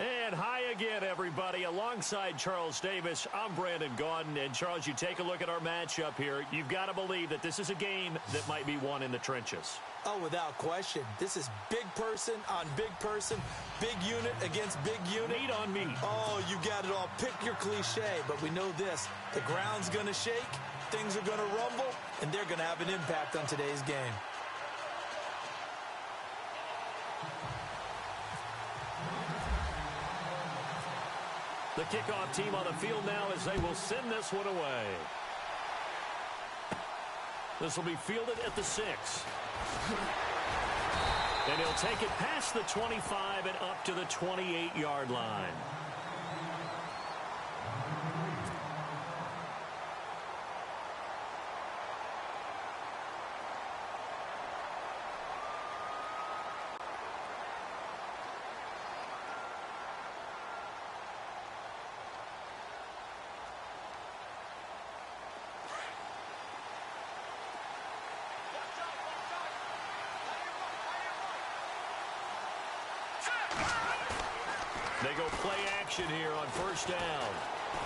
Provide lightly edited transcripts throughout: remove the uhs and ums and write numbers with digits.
And hi again, everybody. Alongside Charles Davis, I'm Brandon Gaudin. And, Charles, you take a look at our matchup here. You've got to believe that this is a game that might be won in the trenches. Oh, without question. This is big person on big person, big unit against big unit. Meat on meat. Oh, you got it all. Pick your cliche, but we know this. The ground's going to shake, things are going to rumble, and they're going to have an impact on today's game. The kickoff team on the field now as they will send this one away. This will be fielded at the 6. And he'll take it past the 25 and up to the 28-yard line. They go play action here on first down.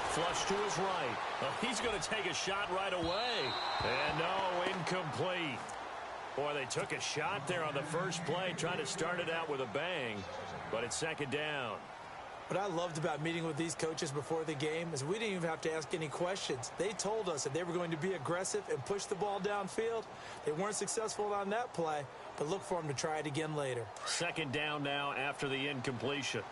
Flush to his right. Oh, he's going to take a shot right away. And no, incomplete. Boy, they took a shot there on the first play, trying to start it out with a bang. But it's second down. What I loved about meeting with these coaches before the game is we didn't even have to ask any questions. They told us that they were going to be aggressive and push the ball downfield. They weren't successful on that play, but look for them to try it again later. Second down now after the incompletion.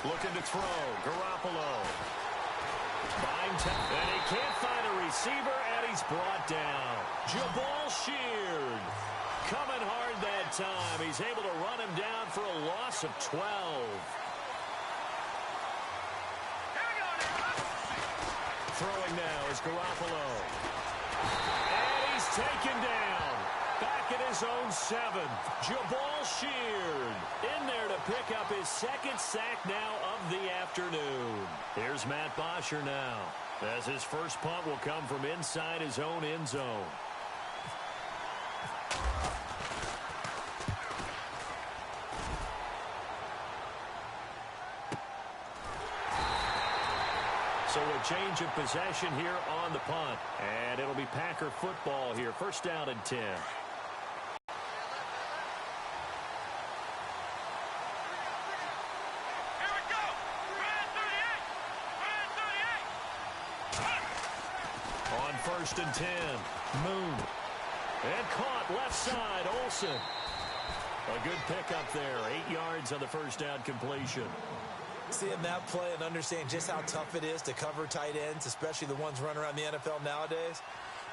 Looking to throw. Garoppolo. And he can't find a receiver, and he's brought down. Jabal Sheard. Coming hard that time. He's able to run him down for a loss of 12. Throwing now is Garoppolo. And he's taken down. Back at his own 7. Jabal Sheard in there to pick up his second sack now of the afternoon. Here's Matt Bosher now, as his first punt will come from inside his own end zone. So a change of possession here on the punt. And it'll be Packer football here. First down and 10. On first and 10. Moon. And caught left side. Olsen. A good pickup there. 8 yards on the first down completion. Seeing that play and understanding just how tough it is to cover tight ends, especially the ones running around the NFL nowadays,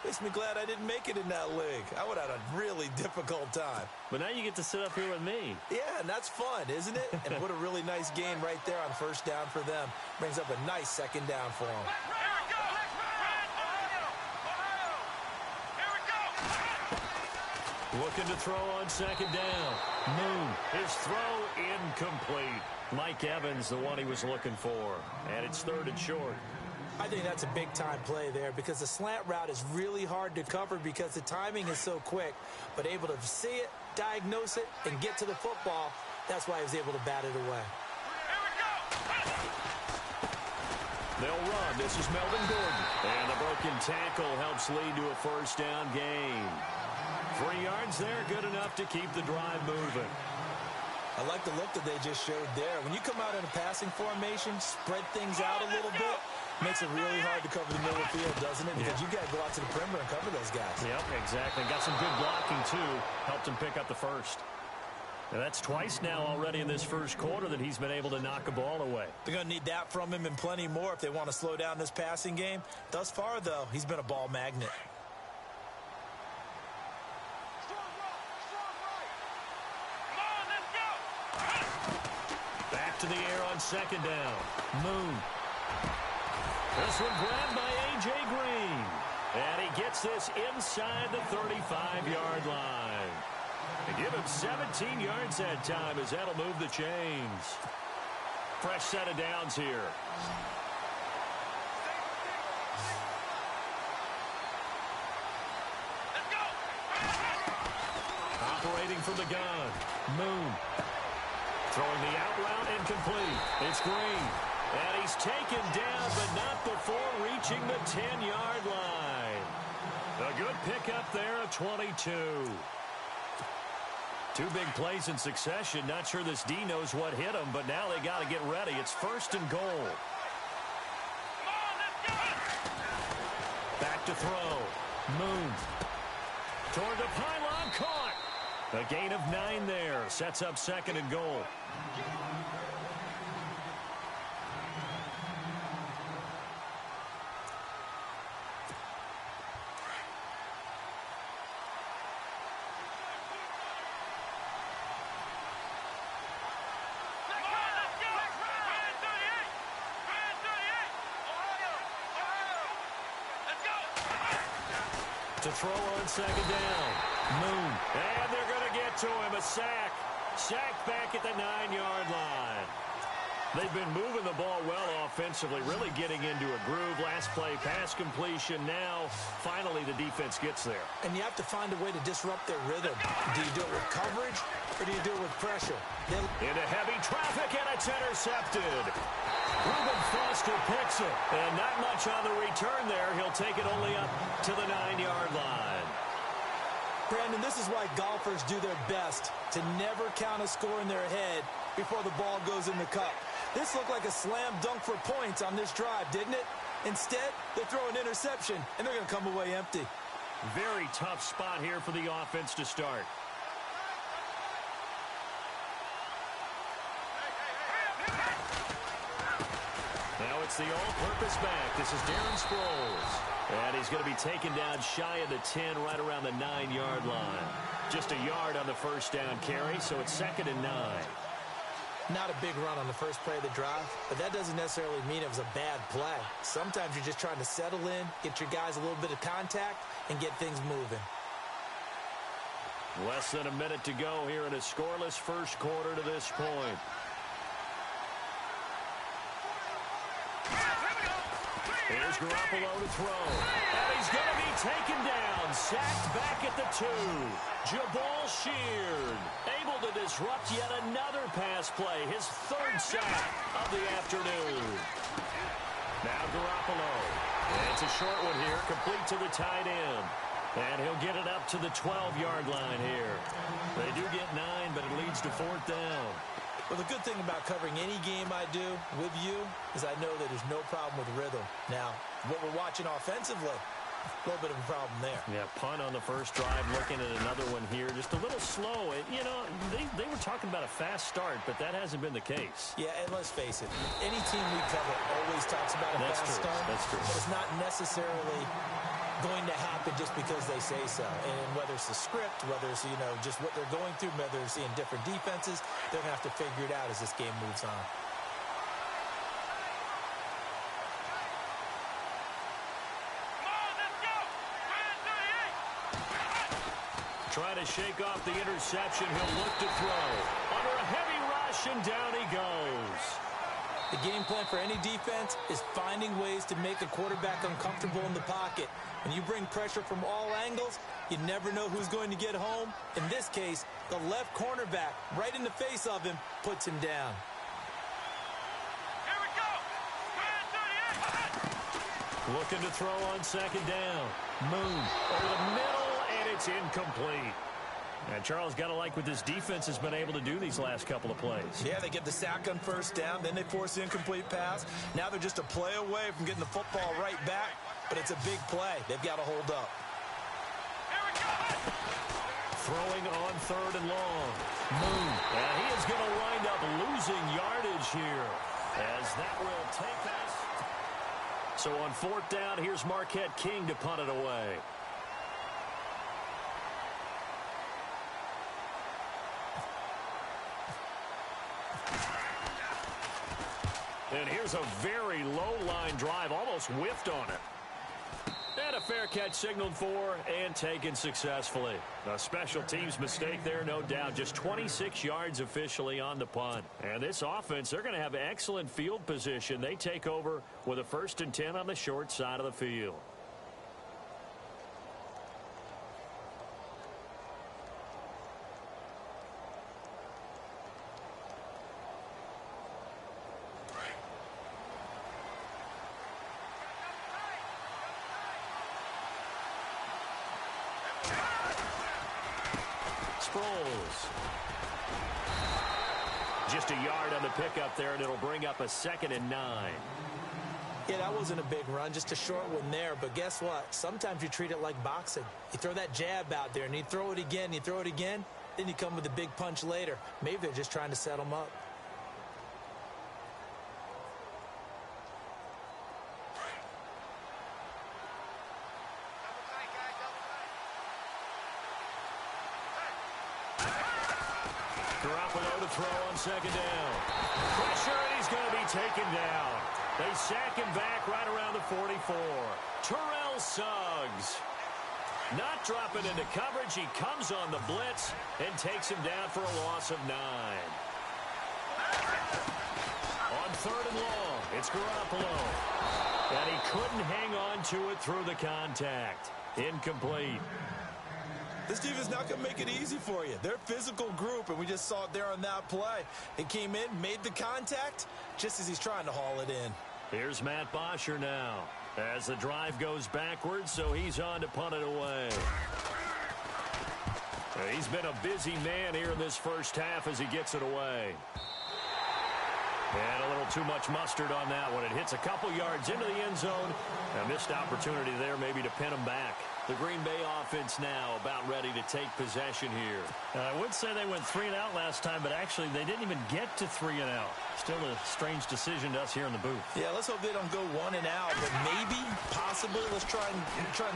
makes me glad I didn't make it in that league. I would have had a really difficult time. But now you get to sit up here with me. Yeah, and that's fun, isn't it? And what a really nice gain right there on first down for them. Brings up a nice second down for them. Looking to throw on second down. Moon. His throw incomplete. Mike Evans, the one he was looking for. And it's third and short. I think that's a big-time play there because the slant route is really hard to cover because the timing is so quick. But able to see it, diagnose it, and get to the football, that's why he was able to bat it away. They'll run. This is Melvin Gordon. And the broken tackle helps lead to a first down gain. 3 yards there, good enough to keep the drive moving. I like the look that they just showed there. When you come out in a passing formation, spread things out a little bit, makes it really hard to cover the middle of the field, doesn't it? Because you got to go out to the perimeter and cover those guys. Yep, exactly. Got some good blocking, too. Helped him pick up the first. And that's twice now already in this first quarter that he's been able to knock a ball away. They're going to need that from him and plenty more if they want to slow down this passing game. Thus far, though, he's been a ball magnet. Back to the air on second down. Moon. This one grabbed by A.J. Green. And he gets this inside the 35-yard line. And give him 17 yards that time as that'll move the chains. Fresh set of downs here. Operating from the gun. Moon. Throwing the out route incomplete. It's Green. And he's taken down, but not before reaching the 10-yard line. A good pickup there at 22. Two big plays in succession. Not sure this D knows what hit him, but now they got to get ready. It's first and goal. Back to throw. Moon. Toward the pylon, caught. A gain of 9 there. Sets up second and goal. To throw on second down. Moon. And they're going to get to him. A sack. Sacked back at the 9-yard line. They've been moving the ball well offensively, really getting into a groove. Last play, pass completion. Now, finally, the defense gets there. And you have to find a way to disrupt their rhythm. Do you do it with coverage, or do you do it with pressure? Into heavy traffic, and it's intercepted. Reuben Foster picks it, and not much on the return there. He'll take it only up to the 9-yard line. Brandon, this is why golfers do their best to never count a score in their head before the ball goes in the cup. This looked like a slam dunk for points on this drive, didn't it? Instead, they throw an interception, and they're going to come away empty. Very tough spot here for the offense to start. Now it's the all-purpose back. This is Darren Sproles. And he's going to be taken down shy of the 10, right around the 9-yard line. Just a yard on the first down carry, so it's second and 9. Not a big run on the first play of the drive, but that doesn't necessarily mean it was a bad play. Sometimes you're just trying to settle in, get your guys a little bit of contact, and get things moving. Less than a minute to go here in a scoreless first quarter to this point. Here's Garoppolo to throw. And he's going to be taken down. Sacked back at the 2. Jabal Sheard able to disrupt yet another pass play. His third sack of the afternoon. Now Garoppolo. And it's a short one here. Complete to the tight end. And he'll get it up to the 12-yard line here. They do get 9, but it leads to fourth down. Well, the good thing about covering any game I do with you is I know that there's no problem with rhythm. Now, what we're watching offensively, a little bit of a problem there. Yeah, punt on the first drive, looking at another one here. Just a little slow. You know, they were talking about a fast start, but that hasn't been the case. Yeah, and let's face it, any team we cover always talks about a fast start. That's true. But it's not necessarily going to happen just because they say so. And whether it's the script, whether it's, you know, just what they're going through, whether it's seeing different defenses, they're going to have to figure it out as this game moves on. Trying to shake off the interception. He'll look to throw. Under a heavy rush, and down he goes. The game plan for any defense is finding ways to make a quarterback uncomfortable in the pocket. When you bring pressure from all angles, you never know who's going to get home. In this case, the left cornerback, right in the face of him, puts him down. Here we go. Looking to throw on second down. Moon over the middle, and it's incomplete. And Charles, got to like what this defense has been able to do these last couple of plays. Yeah, they get the sack on first down, then they force the incomplete pass. Now they're just a play away from getting the football right back, but it's a big play. They've got to hold up. Here we go. Throwing on third and long. Moon. And he is going to wind up losing yardage here, as that will take us. So on fourth down, here's Marquette King to punt it away. And here's a very low-line drive, almost whiffed on it. And a fair catch signaled for and taken successfully. A special teams mistake there, no doubt. Just 26 yards officially on the punt. And this offense, they're going to have excellent field position. They take over with a 1st and 10 on the short side of the field. Sproles. Just a yard on the pickup there, and it'll bring up a 2nd and 9. Yeah, that wasn't a big run, just a short one there. But guess what? Sometimes you treat it like boxing. You throw that jab out there, and you throw it again, you throw it again, then you come with a big punch later. Maybe they're just trying to set them up. Garoppolo to throw on 2nd down. Pressure, and he's going to be taken down. They sack him back right around the 44. Terrell Suggs. Not dropping into coverage. He comes on the blitz and takes him down for a loss of 9. On 3rd and long, it's Garoppolo. And he couldn't hang on to it through the contact. Incomplete. This defense is not going to make it easy for you. They're a physical group, and we just saw it there on that play. He came in, made the contact, just as he's trying to haul it in. Here's Matt Bosher now as the drive goes backwards, so he's on to punt it away. He's been a busy man here in this first half as he gets it away. And a little too much mustard on that one. It hits a couple yards into the end zone. A missed opportunity there maybe to pin him back. The Green Bay offense now about ready to take possession here. I would say they went 3 and out last time, but actually they didn't even get to 3 and out. Still a strange decision to us here in the booth. Yeah, let's hope they don't go 1 and out, but maybe, possibly, let's try and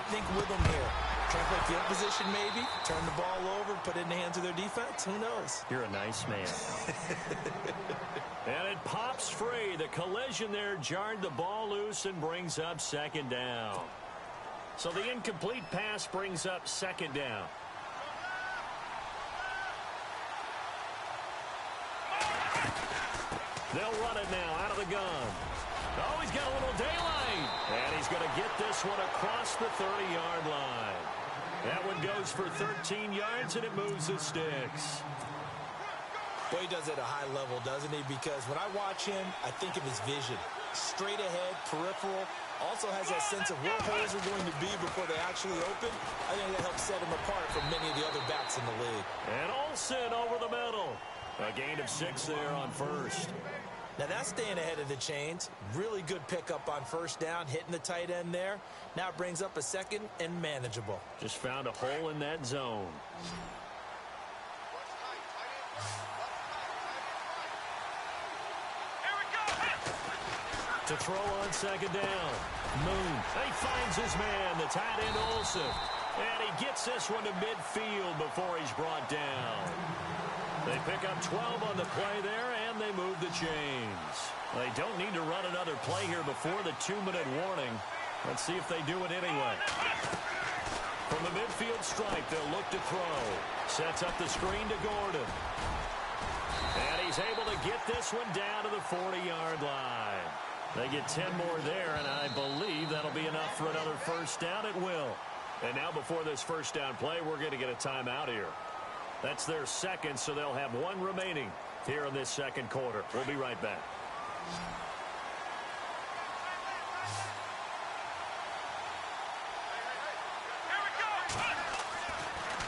think with them here. Try and play field position maybe, turn the ball over, put it in the hands of their defense. Who knows? You're a nice man. And it pops free. The collision there jarred the ball loose and brings up 2nd down. So the incomplete pass brings up 2nd down. They'll run it now out of the gun. Oh, he's got a little daylight. And he's going to get this one across the 30-yard line. That one goes for 13 yards, and it moves the sticks. Boy, he does it at a high level, doesn't he? Because when I watch him, I think of his vision. Straight ahead, peripheral. Also has that sense of where holes are going to be before they actually open. I think that helps set him apart from many of the other backs in the league. And Olsen over the middle. A gain of 6 there on 1st. Now that's staying ahead of the chains. Really good pickup on 1st down, hitting the tight end there. Now it brings up a 2nd and manageable. Just found a hole in that zone. To throw on 2nd down. Moon. He finds his man, the tight end Olsen. And he gets this one to midfield before he's brought down. They pick up 12 on the play there, and they move the chains. They don't need to run another play here before the 2-minute warning. Let's see if they do it anyway. From the midfield stripe, they'll look to throw. Sets up the screen to Gordon. And he's able to get this one down to the 40-yard line. They get 10 more there, and I believe that'll be enough for another 1st down. It will. And now before this 1st down play, we're going to get a timeout here. That's their 2nd, so they'll have 1 remaining here in this 2nd quarter. We'll be right back.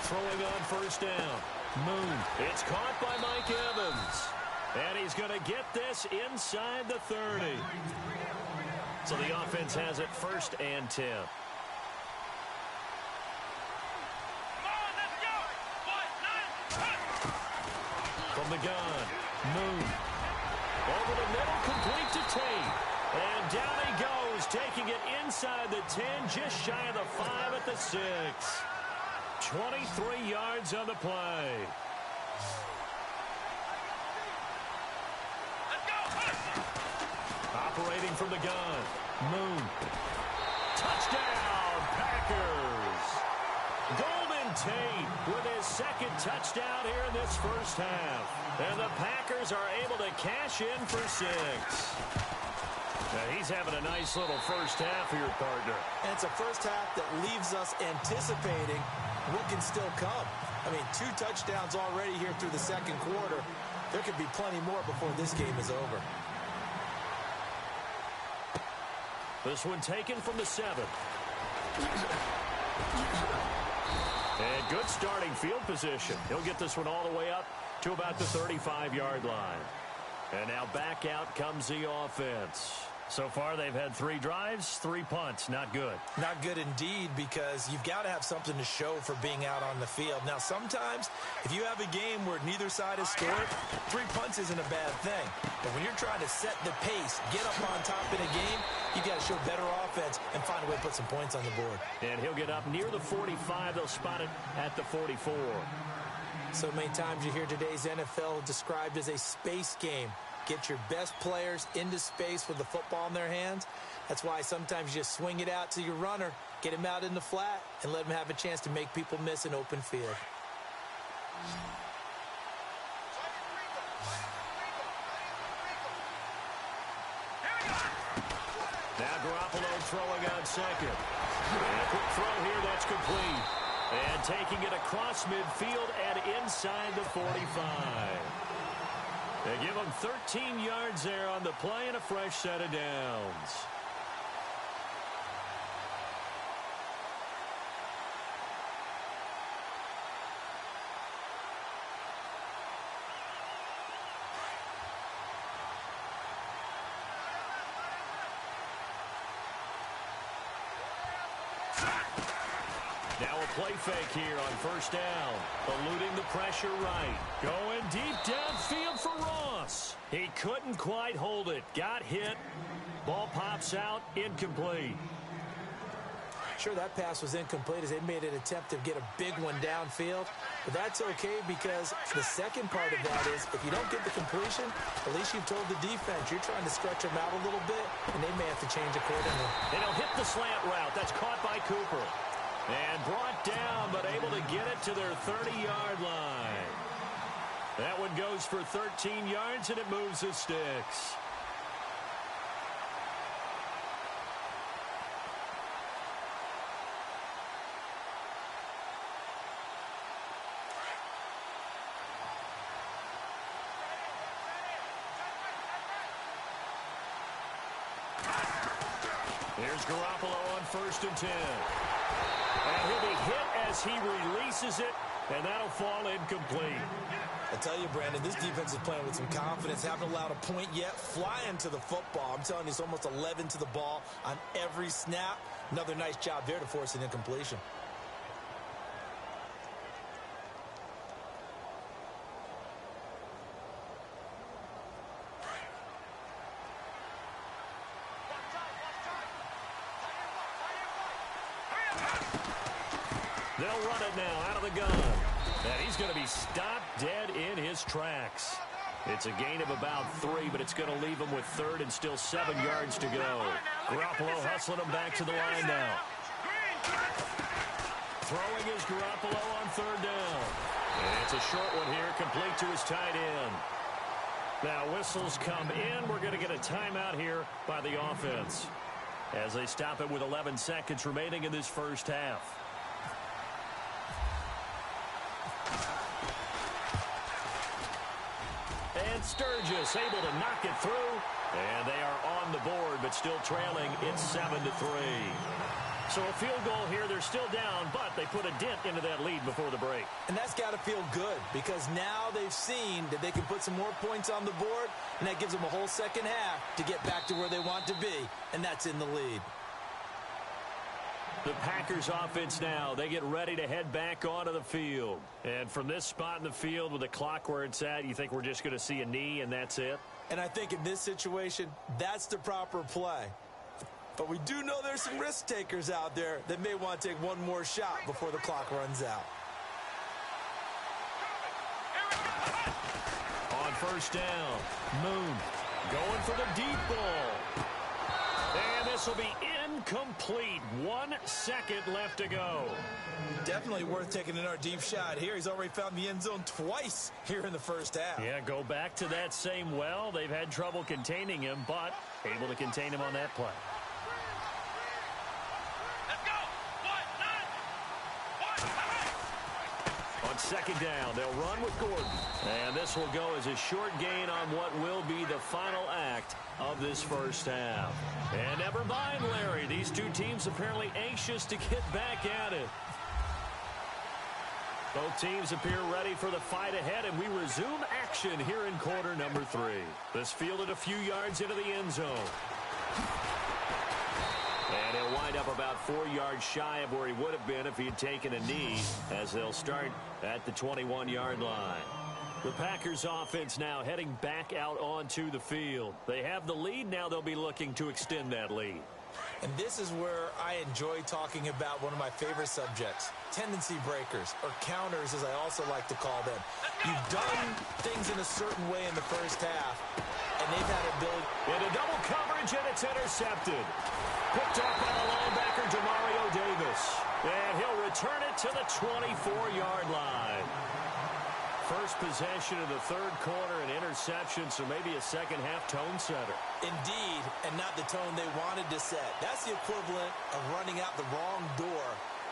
Throwing on 1st down. Moon. It's caught by Mike Evans. And he's going to get this inside the 30. So the offense has it 1st and 10. From the gun, Moon. Over the middle, complete to Tate. And down he goes, taking it inside the 10, just shy of the 5 at the 6. 23 yards on the play. Operating from the gun, Moon. Touchdown, Packers. Golden Tate with his 2nd touchdown here in this 1st half. And the Packers are able to cash in for 6. Now he's having a nice little 1st half here, partner. And it's a 1st half that leaves us anticipating what can still come. I mean, 2 touchdowns already here through the 2nd quarter. There could be plenty more before this game is over. This one taken from the 7. And good starting field position. He'll get this one all the way up to about the 35-yard line. And now back out comes the offense. So far, they've had 3 drives, 3 punts. Not good. Not good indeed, because you've got to have something to show for being out on the field. Now, sometimes, if you have a game where neither side has scored, 3 punts isn't a bad thing. But when you're trying to set the pace, get up on top in a game, you've got to show better offense and find a way to put some points on the board. And he'll get up near the 45. They'll spot it at the 44. So many times you hear today's NFL described as a space game. Get your best players into space with the football in their hands. That's why sometimes you just swing it out to your runner, get him out in the flat, and let him have a chance to make people miss an open field. Now Garoppolo throwing on second. And a quick throw here, that's complete. And taking it across midfield and inside the 45. They give him 13 yards there on the play and a fresh set of downs. Now a play fake here on first down. Eluding the pressure right. Going deep downfield for Ross. He couldn't quite hold it. Got hit. Ball pops out. Incomplete. Sure, that pass was incomplete as they made an attempt to get a big one downfield. But that's okay, because the second part of that is if you don't get the completion, at least you've told the defense you're trying to stretch them out a little bit, and they may have to change accordingly. And he'll hit the slant route. That's caught by Cooper. And brought down, but able to get it to their 30-yard line. That one goes for 13 yards, and it moves the sticks. Here's Garoppolo on 1st and 10. And he'll be hit as he releases it, and that'll fall incomplete. I tell you, Brandon, this defense is playing with some confidence. Haven't allowed a point yet. Flying to the football. I'm telling you, it's almost 11 to the ball on every snap. Another nice job there to force an incompletion. They'll run it now out of the gun. And he's going to be stopped dead in his tracks. It's a gain of about 3, but it's going to leave him with 3rd and still 7 yards to go. Garoppolo hustling him back to the line now. Throwing is Garoppolo on 3rd down. And it's a short one here, complete to his tight end. Now whistles come in. We're going to get a timeout here by the offense as they stop it with 11 seconds remaining in this first half. And Sturgis able to knock it through. And they are on the board, but still trailing. It's 7-3. So a field goal here. They're still down, but they put a dent into that lead before the break. And that's got to feel good, because now they've seen that they can put some more points on the board, and that gives them a whole second half to get back to where they want to be, and that's in the lead. The Packers offense now, they get ready to head back onto the field. And from this spot in the field with the clock where it's at, you think we're just going to see a knee and that's it? And I think in this situation, that's the proper play. But we do know there's some risk takers out there that may want to take one more shot before the clock runs out. On first down, Moon going for the deep ball. And this will be incomplete. 1 second left to go. Definitely worth taking another deep shot here. He's already found the end zone twice here in the first half. Yeah, go back to that same well. They've had trouble containing him, but able to contain him on that play. Let's go. 1, 9, 1, 9. On second down, they'll run with Gordon. And this will go as a short gain on what will be the final act of this first half. And never mind, Larry. These two teams apparently anxious to get back at it. Both teams appear ready for the fight ahead, and we resume action here in quarter number 3. This fielded a few yards into the end zone. And he'll wind up about 4 yards shy of where he would have been if he had taken a knee, as they'll start at the 21-yard line. The Packers offense now heading back out onto the field. They have the lead. Now they'll be looking to extend that lead. And this is where I enjoy talking about one of my favorite subjects, tendency breakers, or counters as I also like to call them. You've done things in a certain way in the first half, and they've had ability. Into double coverage, and it's intercepted. Picked up by the linebacker, Demario Davis. And he'll return it to the 24-yard line. First possession of the third quarter, an interception, so maybe a second-half tone setter. Indeed, and not the tone they wanted to set. That's the equivalent of running out the wrong door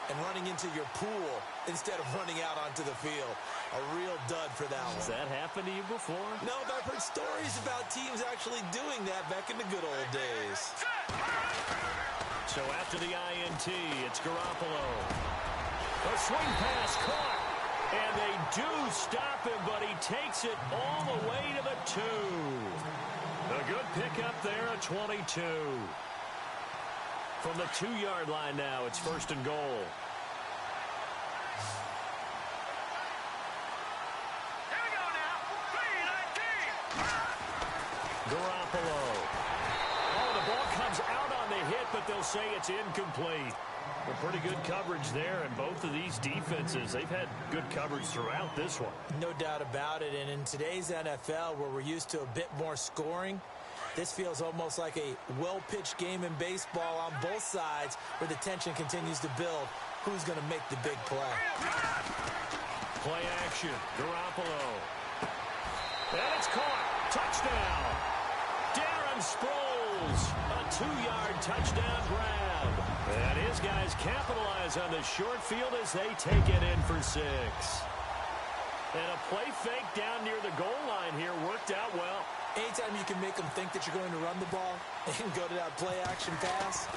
and running into your pool instead of running out onto the field. A real dud for that one. Has that happened to you before? No, but I've heard stories about teams actually doing that back in the good old days. So after the INT, it's Garoppolo. A swing pass caught. And they do stop him, but he takes it all the way to the 2. A good pickup there at 22. From the 2-yard line now, it's first and goal. Here we go now. 3-19. Garoppolo. Oh, the ball comes out on the hit, but they'll say it's incomplete. Well, pretty good coverage there, and both of these defenses, they've had good coverage throughout this one. No doubt about it, and in today's NFL, where we're used to a bit more scoring, this feels almost like a well-pitched game in baseball on both sides, where the tension continues to build. Who's going to make the big play? Play action, Garoppolo. And it's caught. Touchdown. Darren Sproles, a 2-yard touchdown grab. And his guys capitalize on the short field as they take it in for 6. And a play fake down near the goal line here worked out well. Anytime you can make them think that you're going to run the ball and go to that play-action pass,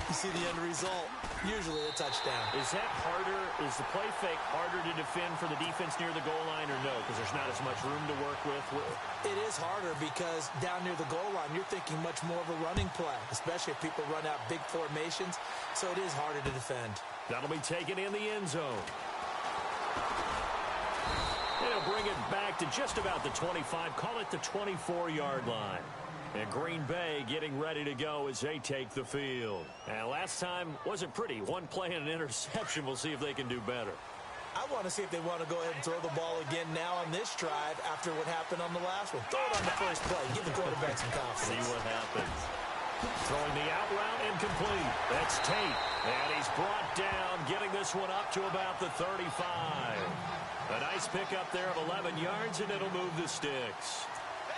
you see the end result, usually a touchdown. Is that harder? Is the play fake harder to defend for the defense near the goal line or no? Because there's not as much room to work with? It is harder because down near the goal line, you're thinking much more of a running play, especially if people run out big formations. So it is harder to defend. That'll be taken in the end zone. They'll bring it back to just about the 25, call it the 24-yard line. And Green Bay getting ready to go as they take the field. And last time wasn't pretty. One play and an interception. We'll see if they can do better. I want to see if they want to go ahead and throw the ball again now on this drive after what happened on the last one. Throw it on the first play. Give the quarterback some confidence. See what happens. Throwing the out route incomplete. That's Tate. And he's brought down, getting this one up to about the 35. A nice pickup there of 11 yards, and it'll move the sticks.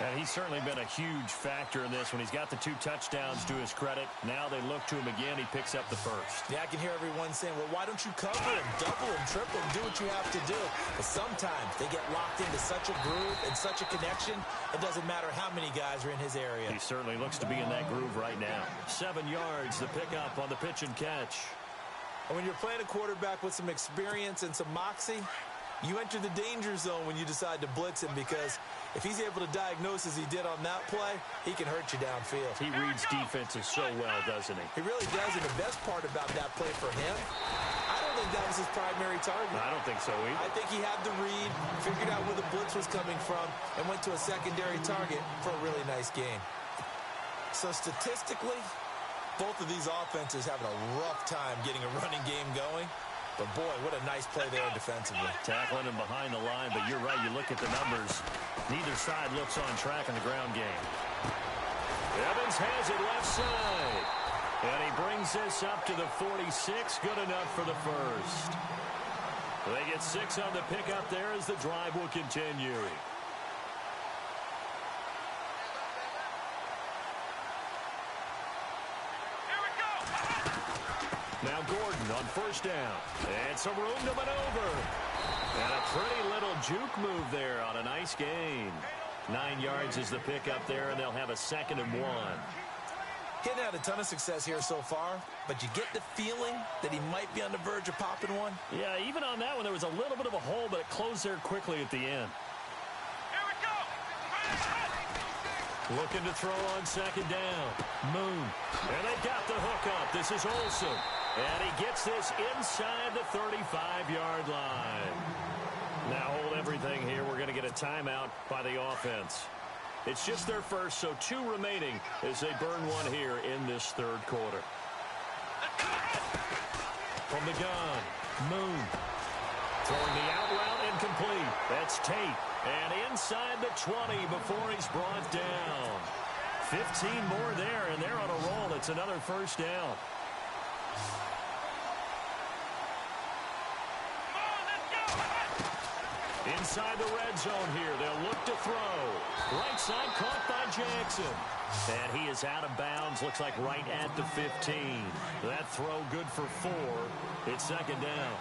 And he's certainly been a huge factor in this when he's got the 2 touchdowns to his credit. Now they look to him again. He picks up the first. Yeah, I can hear everyone saying, well, why don't you cover him, double him, triple him, do what you have to do. But sometimes they get locked into such a groove and such a connection, it doesn't matter how many guys are in his area. He certainly looks to be in that groove right now. 7 yards, the pickup on the pitch and catch. And when you're playing a quarterback with some experience and some moxie, you enter the danger zone when you decide to blitz him, because if he's able to diagnose as he did on that play, he can hurt you downfield. He reads defenses so well, doesn't he? He really does, and the best part about that play for him, I don't think that was his primary target. I don't think so either. I think he had the read, figured out where the blitz was coming from, and went to a secondary target for a really nice game. So statistically, both of these offenses having a rough time getting a running game going. But, boy, what a nice play there defensively. Tackling him behind the line, but you're right. You look at the numbers. Neither side looks on track in the ground game. Evans has it left side. And he brings this up to the 46. Good enough for the first. They get 6 on the pickup there as the drive will continue. Now Gordon on first down. And some room to maneuver. And a pretty little juke move there on a nice gain. 9 yards is the pickup there, and they'll have a 2nd and 1. He hadn't had a ton of success here so far, but you get the feeling that he might be on the verge of popping one. Yeah, even on that one, there was a little bit of a hole, but it closed there quickly at the end. Here we go. Looking to throw on second down. Moon. And they've got the hook up. This is Olsen. And he gets this inside the 35-yard line. Now hold everything here. We're going to get a timeout by the offense. It's just their first, so 2 remaining as they burn one here in this third quarter. From the gun, Moon. Throwing the out route incomplete. That's Tate. And inside the 20 before he's brought down. 15 more there, and they're on a roll. It's another first down. Inside the red zone here. They'll look to throw. Right side caught by Jackson. And he is out of bounds. Looks like right at the 15. That throw good for 4. It's second down.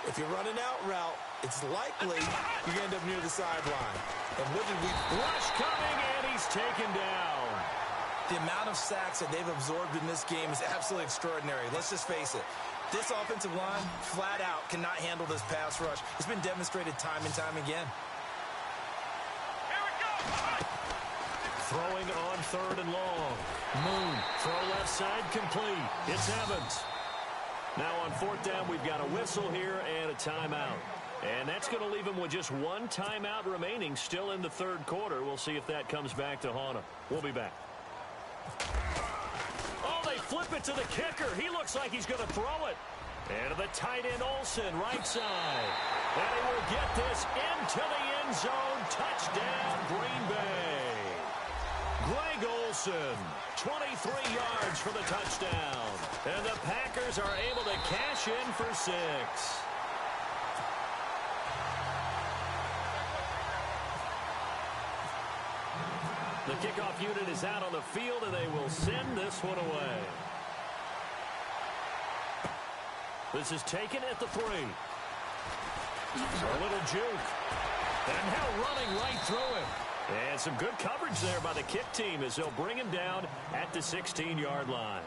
If you're running out route, it's likely you're going to end up near the sideline. And what did we... Rush coming, and he's taken down. The amount of sacks that they've absorbed in this game is absolutely extraordinary. Let's just face it. This offensive line, flat out, cannot handle this pass rush. It's been demonstrated time and time again. Here we go. Throwing on third and long. Moon, throw left side complete. It's Evans. Now on fourth down, we've got a whistle here and a timeout. And that's going to leave him with just 1 timeout remaining still in the third quarter. We'll see if that comes back to haunt him. We'll be back. Oh, they flip it to the kicker. He looks like he's going to throw it. And to the tight end, Olsen, right side. And he will get this into the end zone. Touchdown, Green Bay. Greg Olsen, 23 yards for the touchdown. And the Packers are able to cash in for 6. The kickoff unit is out on the field, and they will send this one away. This is taken at the 3. A little juke. And now running right through him. And some good coverage there by the kick team as they'll bring him down at the 16-yard line.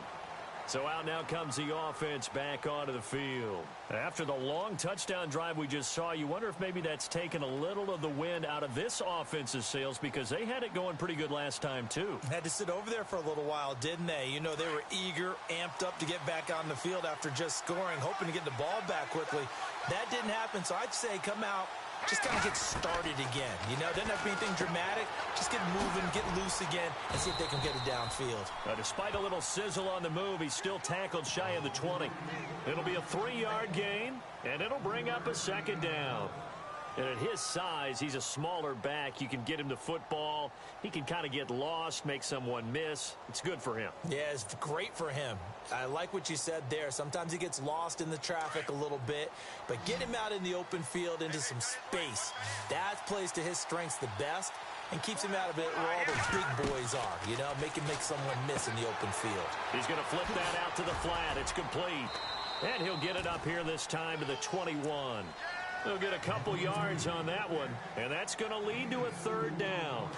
So out now comes the offense back onto the field. After the long touchdown drive we just saw, you wonder if maybe that's taken a little of the wind out of this offense's sails because they had it going pretty good last time, too. Had to sit over there for a little while, didn't they? You know, they were eager, amped up to get back on the field after just scoring, hoping to get the ball back quickly. That didn't happen, so I'd say come out, just kind of get started again. You know, doesn't have to be anything dramatic. Just get moving, get loose again, and see if they can get it downfield. Despite a little sizzle on the move, he's still tackled shy of the 20. It'll be a 3-yard gain, and it'll bring up a second down. And at his size, he's a smaller back. You can get him the football. He can kind of get lost, make someone miss. It's good for him. Yeah, it's great for him. I like what you said there. Sometimes he gets lost in the traffic a little bit, but get him out in the open field into some space. That plays to his strengths the best and keeps him out of it where all the big boys are, you know, make someone miss in the open field. He's going to flip that out to the flat. It's complete. And he'll get it up here this time to the 21. He'll get a couple yards on that one, and that's going to lead to a third down.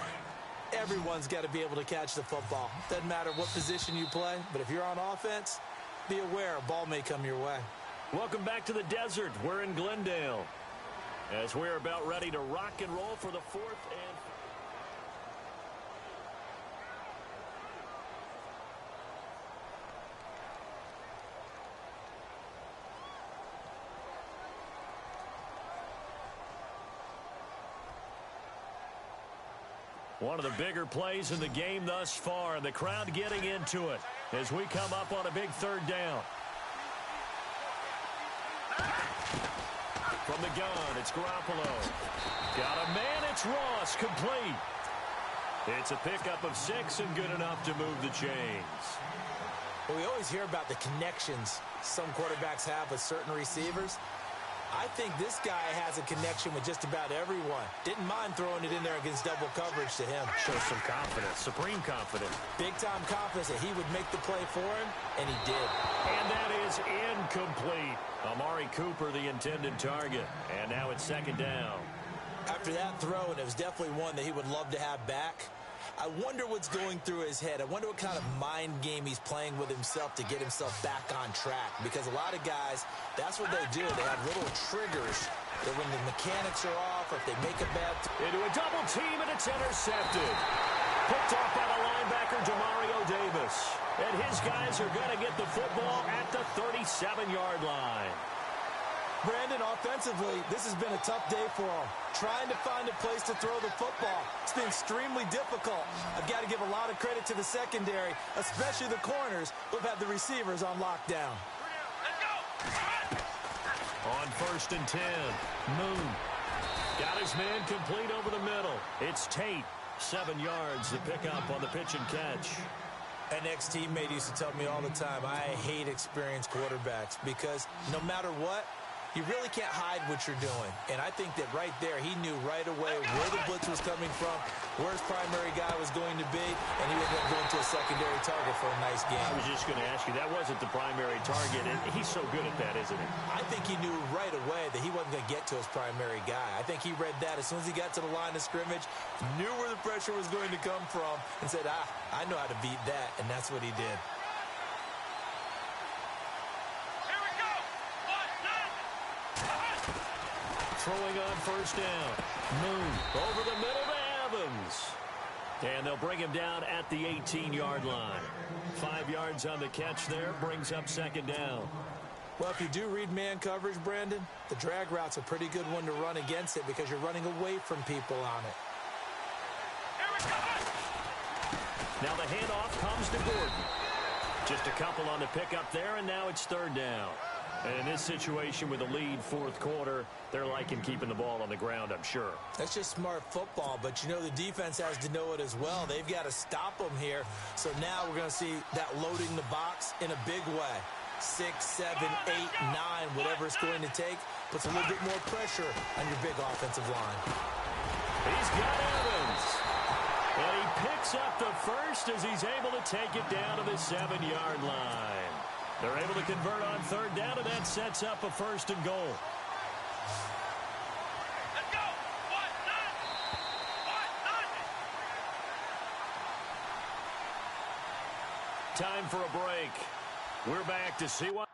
Everyone's got to be able to catch the football. Doesn't matter what position you play, but if you're on offense, be aware a ball may come your way. Welcome back to the desert. We're in Glendale as we're about ready to rock and roll for the fourth and... One of the bigger plays in the game thus far, and the crowd getting into it as we come up on a big third down. From the gun, it's Garoppolo. Got a man, it's Ross, complete. It's a pickup of 6 and good enough to move the chains. Well, we always hear about the connections some quarterbacks have with certain receivers. I think this guy has a connection with just about everyone. Didn't mind throwing it in there against double coverage to him. Shows some confidence, supreme confidence. Big-time confidence that he would make the play for him, and he did. And that is incomplete. Amari Cooper, the intended target. And now it's second down. After that throw, and it was definitely one that he would love to have back, I wonder what's going through his head. I wonder what kind of mind game he's playing with himself to get himself back on track. Because a lot of guys, that's what they do. They have little triggers that when the mechanics are off, or if they make a bad... Into a double team, and it's intercepted. Picked off by the linebacker, Demario Davis. And his guys are going to get the football at the 37-yard line. Brandon, offensively, this has been a tough day for him. Trying to find a place to throw the football. It's been extremely difficult. I've got to give a lot of credit to the secondary, especially the corners who have had the receivers on lockdown. On 1st and 10, Moon. Got his man complete over the middle. It's Tate. 7 yards to pick up on the pitch and catch. An ex-teammate used to tell me all the time, I hate experienced quarterbacks because no matter what, you really can't hide what you're doing. And I think that right there, he knew right away where the blitz was coming from, where his primary guy was going to be, and he ended up going to a secondary target for a nice game. I was just going to ask you, that wasn't the primary target, and he's so good at that, isn't he? I think he knew right away that he wasn't going to get to his primary guy. I think he read that as soon as he got to the line of scrimmage, knew where the pressure was going to come from, and said, I know how to beat that, and that's what he did. Throwing on 1st down. Moon over the middle to Evans. And they'll bring him down at the 18-yard line. 5 yards on the catch there. Brings up 2nd down. Well, if you do read man coverage, Brandon, the drag route's a pretty good one to run against it because you're running away from people on it. Now the handoff comes to Gordon. Just a couple on the pickup there, and now it's 3rd down. And in this situation with a lead 4th quarter, they're liking keeping the ball on the ground, I'm sure. That's just smart football, but you know the defense has to know it as well. They've got to stop them here. So now we're going to see that loading the box in a big way. 6, 7, 8, 9, whatever it's going to take, puts a little bit more pressure on your big offensive line. He's got Evans. And he picks up the first as he's able to take it down to the 7-yard line. They're able to convert on 3rd down, and that sets up a 1st and goal. Let's go! 1-0! Time for a break. We're back to see what...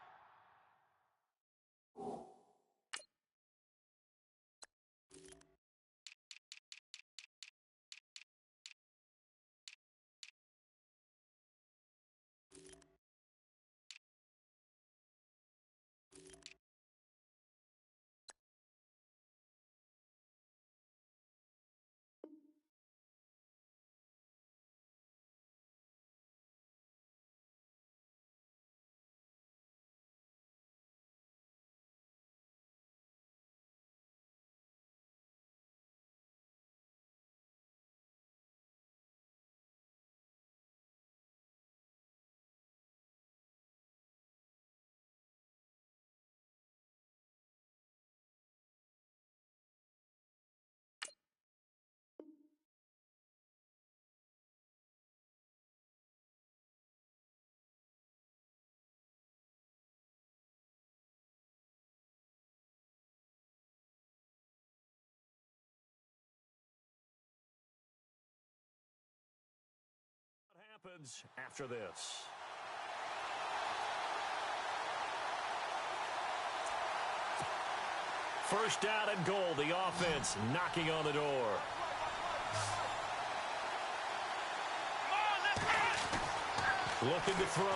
happens after this. First down and goal. The offense knocking on the door. Looking to throw.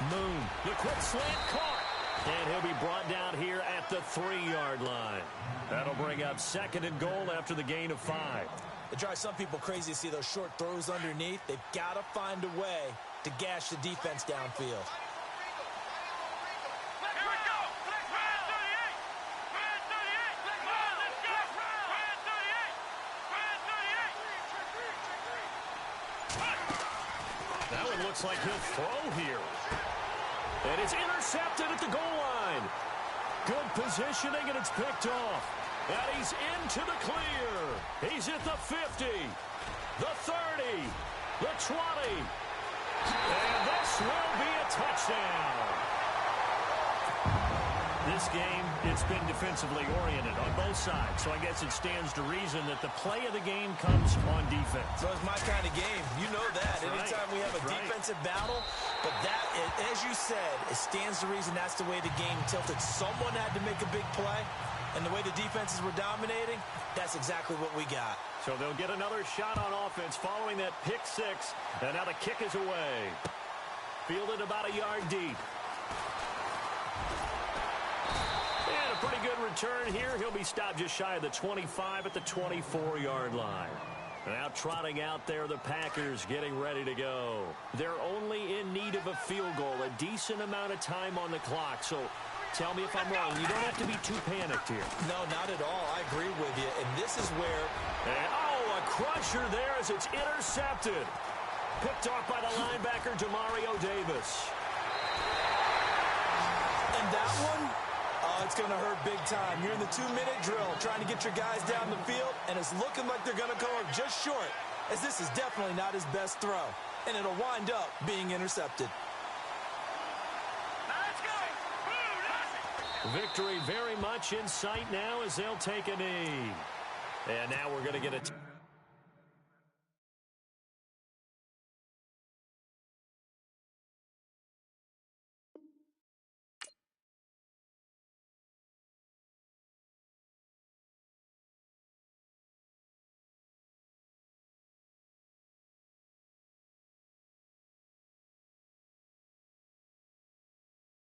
Moon. The quick slant caught. And he'll be brought down here at the 3-yard line. That'll bring up 2nd and goal after the gain of 5. It drives some people crazy to see those short throws underneath. They've got to find a way to gash the defense downfield. That one looks like he'll throw here. And it's intercepted at the goal line. Good positioning, and it's picked off. And he's into the clear. He's at the 50, the 30, the 20. And this will be a touchdown. This game, it's been defensively oriented on both sides, so I guess it stands to reason that the play of the game comes on defense. So it's my kind of game. You know that. That's Anytime right. we have a That's defensive battle, but that, as you said, it stands to reason that's the way the game tilted. Someone had to make a big play, and the way the defenses were dominating, that's exactly what we got. So they'll get another shot on offense following that pick six, and now the kick is away. Fielded about a yard deep. And a pretty good return here. He'll be stopped just shy of the 25 at the 24-yard line. Now trotting out there, the Packers getting ready to go. They're only in need of a field goal, a decent amount of time on the clock. So tell me if I'm wrong. You don't have to be too panicked here. No, not at all. I agree with you. And this is where... And, a crusher there as it's intercepted. Picked off by the linebacker, Demario Davis. And that one, it's going to hurt big time. You're in the 2-minute drill trying to get your guys down the field, and it's looking like they're going to come up just short, as this is definitely not his best throw. And it'll wind up being intercepted. Let's go. Victory very much in sight now as they'll take a knee. And now we're going to get a...